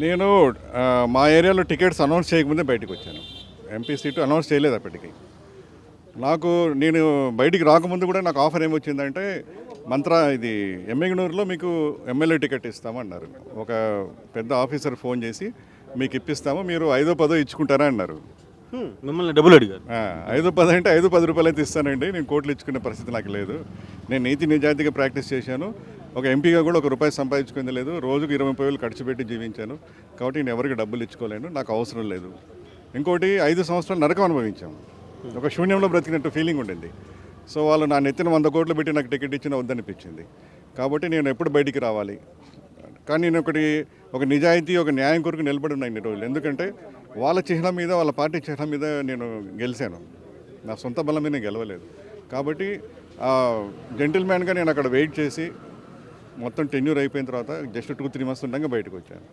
నేను మా ఏరియాలో టికెట్స్ అనౌన్స్ చేయకముందే బయటకు వచ్చాను. ఎంపీ సీటు అనౌన్స్ చేయలేదు అప్పటికి. నేను బయటికి రాకముందు కూడా నాకు ఆఫర్ ఏమొచ్చిందంటే ఇది ఎమ్మిగనూరులో మీకు ఎమ్మెల్యే టికెట్ ఇస్తామన్నారు. ఒక పెద్ద ఆఫీసర్ ఫోన్ చేసి మీకు ఇప్పిస్తాము, మీరు 5-10 ఇచ్చుకుంటారా అన్నారు. మిమ్మల్ని డబ్బులు అడిగారు. 5-10 అంటే 5-10 రూపాయలు అయితే ఇస్తానండి, నేను కోట్లు ఇచ్చుకునే పరిస్థితి నాకు లేదు. నేను నీతి నిజాయితీగా ప్రాక్టీస్ చేశాను. ఒక ఎంపీగా కూడా ఒక రూపాయి సంపాదించుకుంది లేదు. రోజుకు 20-30 ఖర్చు పెట్టి జీవించాను. కాబట్టి నేను ఎవరికి డబ్బులు ఇచ్చుకోలేను, నాకు అవసరం లేదు. ఇంకోటి 5 సంవత్సరాలు నరకం అనుభవించాం. ఒక శూన్యంలో బ్రతికినట్టు ఫీలింగ్ ఉండింది. సో వాళ్ళు నా నెత్తిన 100 కోట్లు పెట్టి నాకు టికెట్ ఇచ్చినా వద్దనిపించింది. కాబట్టి నేను ఎప్పుడు బయటికి రావాలి. కానీ నేను ఒక నిజాయితీ, ఒక న్యాయం కొరకు నిలబడి ఉన్నాయి ఇన్ని రోజులు. ఎందుకంటే వాళ్ళ చిహ్నం మీద, వాళ్ళ పార్టీ చిహ్నం మీద నేను గెలిచాను. నా సొంత బలం మీద నేను గెలవలేదు. కాబట్టి జెంటిల్మ్యాన్గా నేను అక్కడ వెయిట్ చేసి మొత్తం టెన్యూర్ అయిపోయిన తర్వాత జస్ట్ 2-3 మంత్స్ ఉండగా బయటకు వచ్చాను.